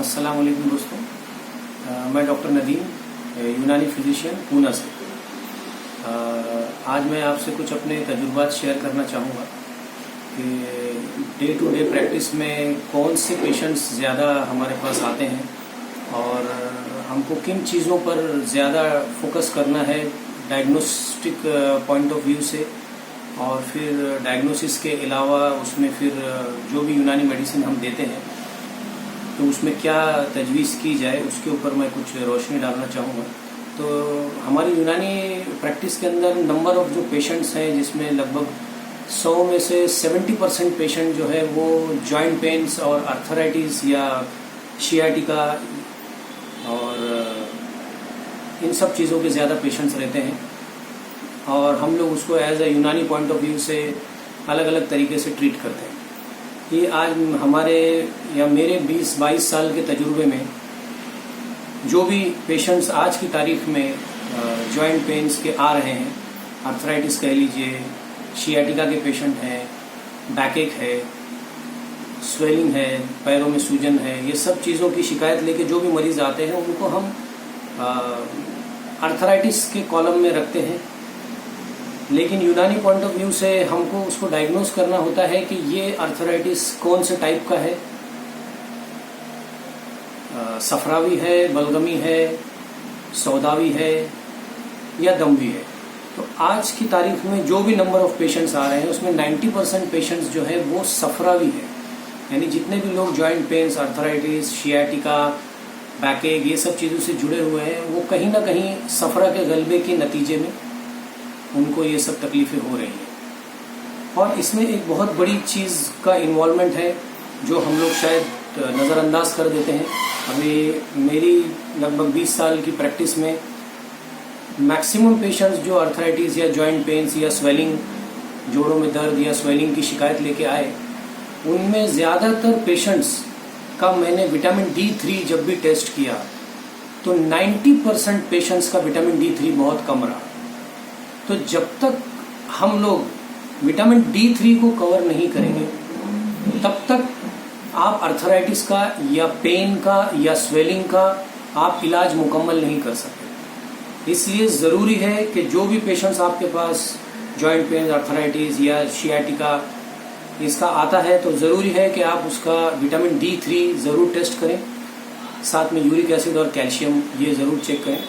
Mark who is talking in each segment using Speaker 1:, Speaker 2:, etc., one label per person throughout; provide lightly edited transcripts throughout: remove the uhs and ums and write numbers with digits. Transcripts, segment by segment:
Speaker 1: अस्सलाम वालेकुम दोस्तों। मैं डॉक्टर नदीम, यूनानी फिजिशियन पूना से। आज मैं आपसे कुछ अपने तजुर्बात शेयर करना चाहूँगा कि डे टू डे प्रैक्टिस में कौन से पेशेंट्स ज़्यादा हमारे पास आते हैं और हमको किन चीज़ों पर ज़्यादा फोकस करना है डायग्नोस्टिक पॉइंट ऑफ व्यू से, और फिर डायग्नोसिस के अलावा उसमें फिर जो भी यूनानी मेडिसिन हम देते हैं तो उसमें क्या तजवीज़ की जाए, उसके ऊपर मैं कुछ रोशनी डालना चाहूँगा। तो हमारी यूनानी प्रैक्टिस के अंदर नंबर ऑफ़ जो पेशेंट्स हैं, जिसमें लगभग 100 में से 70% पेशेंट जो है वो जॉइंट पेन्स और आर्थराइटिस या शियाटिका और इन सब चीज़ों के ज़्यादा पेशेंट्स रहते हैं, और हम लोग उसको एज ए यूनानी पॉइंट ऑफ व्यू से अलग अलग तरीके से ट्रीट करते हैं। ये आज हमारे या मेरे 20-22 साल के तजुर्बे में जो भी पेशेंट्स आज की तारीख में जॉइंट पेन्स के आ रहे हैं, आर्थराइटिस कह लीजिए, शियाटिका के पेशेंट हैं, बैकएक है, स्वेलिंग है, पैरों में सूजन है, ये सब चीज़ों की शिकायत लेके जो भी मरीज आते हैं उनको हम आर्थराइटिस के कॉलम में रखते हैं। लेकिन यूनानी पॉइंट ऑफ व्यू से हमको उसको डायग्नोस करना होता है कि ये आर्थराइटिस कौन से टाइप का है, सफरावी है, बलगमी है, सौदावी है या दमवी है। तो आज की तारीख में जो भी नंबर ऑफ पेशेंट्स आ रहे हैं उसमें 90% पेशेंट्स जो है वो सफरावी है, यानी जितने भी लोग जॉइंट पेन्स, आर्थराइटिस, शियाटिका, बैकएक ये सब चीज़ों से जुड़े हुए हैं वो कहीं ना कहीं सफरा के गलबे के नतीजे में उनको ये सब तकलीफें हो रही हैं। और इसमें एक बहुत बड़ी चीज़ का इन्वॉल्वमेंट है जो हम लोग शायद नज़रअंदाज कर देते हैं। अभी मेरी लगभग 20 साल की प्रैक्टिस में मैक्सिमम पेशेंट्स जो आर्थराइटिस या जॉइंट पेन्स या स्वेलिंग, जोड़ों में दर्द या स्वेलिंग की शिकायत लेके आए, उनमें ज़्यादातर पेशेंट्स का मैंने विटामिन D3 जब भी टेस्ट किया तो 90% पेशेंट्स का विटामिन D3 बहुत कम रहा। तो जब तक हम लोग विटामिन D3 को कवर नहीं करेंगे तब तक आप आर्थराइटिस का या पेन का या स्वेलिंग का आप इलाज मुकम्मल नहीं कर सकते। इसलिए ज़रूरी है कि जो भी पेशेंट्स आपके पास जॉइंट पेन, आर्थराइटिस या शियाटिका इसका आता है तो ज़रूरी है कि आप उसका विटामिन D3 ज़रूर टेस्ट करें, साथ में यूरिक एसिड और कैल्शियम ये ज़रूर चेक करें,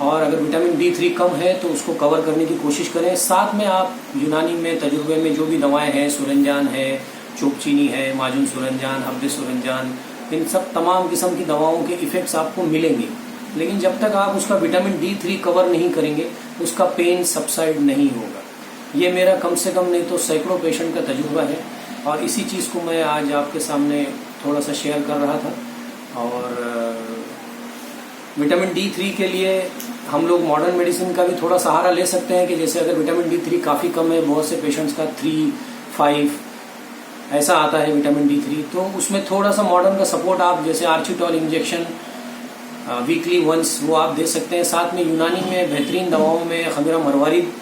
Speaker 1: और अगर विटामिन D3 कम है तो उसको कवर करने की कोशिश करें। साथ में आप यूनानी में तजुर्बे में जो भी दवाएं हैं, सुरंजान है, चोपचीनी है, माजून सुरंजान, हब्बे सुरंजान, इन सब तमाम किस्म की दवाओं के इफ़ेक्ट्स आपको मिलेंगे। लेकिन जब तक आप उसका विटामिन D3 कवर नहीं करेंगे उसका पेन सबसाइड नहीं होगा। ये मेरा कम से कम नहीं तो सैकड़ों पेशेंट का तजुर्बा है, और इसी चीज़ को मैं आज आपके सामने थोड़ा सा शेयर कर रहा था। और विटामिन D3 के लिए हम लोग मॉडर्न मेडिसिन का भी थोड़ा सहारा ले सकते हैं कि जैसे अगर विटामिन D3 काफ़ी कम है, बहुत से पेशेंट्स का 3, 5 ऐसा आता है विटामिन D3, तो उसमें थोड़ा सा मॉडर्न का सपोर्ट आप जैसे आर्चिटॉल इंजेक्शन वीकली वंस वो आप दे सकते हैं। साथ में यूनानी में बेहतरीन दवाओं में खमीरा मरवारिद,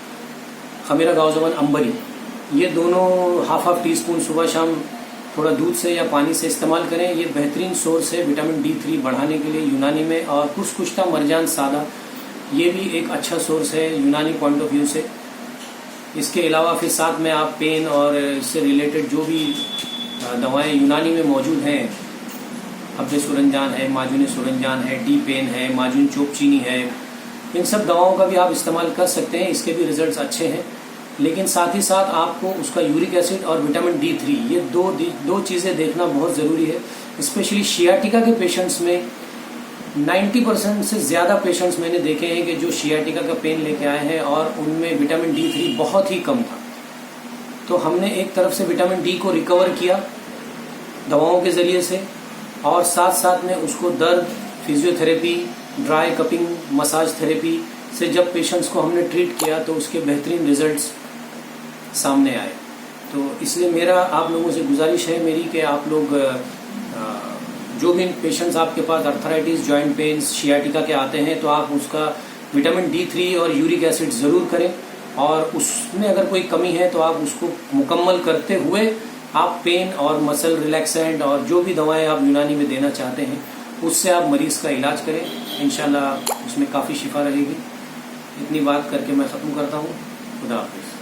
Speaker 1: खमीरा गाउजवन अंबरी, ये दोनों हाफ टी स्पून सुबह शाम थोड़ा दूध से या पानी से इस्तेमाल करें। ये बेहतरीन सोर्स है विटामिन D3 बढ़ाने के लिए यूनानी में। और कुश्ता मरजान सादा ये भी एक अच्छा सोर्स है यूनानी पॉइंट ऑफ व्यू से। इसके अलावा फिर साथ में आप पेन और इससे रिलेटेड जो भी दवाएं यूनानी में मौजूद हैं, हब्बे सुरंजान है, माजून सुरंजान है, डी पेन है, माजून चोपचीनी है, इन सब दवाओं का भी आप इस्तेमाल कर सकते हैं। इसके भी रिजल्ट्स अच्छे हैं। लेकिन साथ ही साथ आपको उसका यूरिक एसिड और विटामिन D3 ये दो चीज़ें देखना बहुत ज़रूरी है। स्पेशली शियाटिका के पेशेंट्स में 90% से ज़्यादा पेशेंट्स मैंने देखे हैं कि जो शियाटिका का पेन लेके आए हैं और उनमें विटामिन D3 बहुत ही कम था। तो हमने एक तरफ से विटामिन D को रिकवर किया दवाओं के ज़रिए से, और साथ साथ में उसको दर्द, physiotherapy, dry cupping, massage therapy से जब पेशेंट्स को हमने ट्रीट किया तो उसके बेहतरीन रिजल्ट्स सामने आए। तो इसलिए मेरा आप लोगों से गुजारिश है मेरी कि आप लोग जो भी पेशेंट्स आपके पास आर्थराइटिस, जॉइंट पेन्स, शियाटिका के आते हैं तो आप उसका विटामिन D3 और यूरिक एसिड ज़रूर करें, और उसमें अगर कोई कमी है तो आप उसको मुकम्मल करते हुए आप पेन और मसल रिलैक्सेंट और जो भी दवाएं आप यूनानी में देना चाहते हैं उससे आप मरीज का इलाज करें, इंशाल्लाह उसमें काफ़ी शिफा रहेगी। इतनी बात करके मैं ख़त्म करता हूँ। खुदा हाफिज़।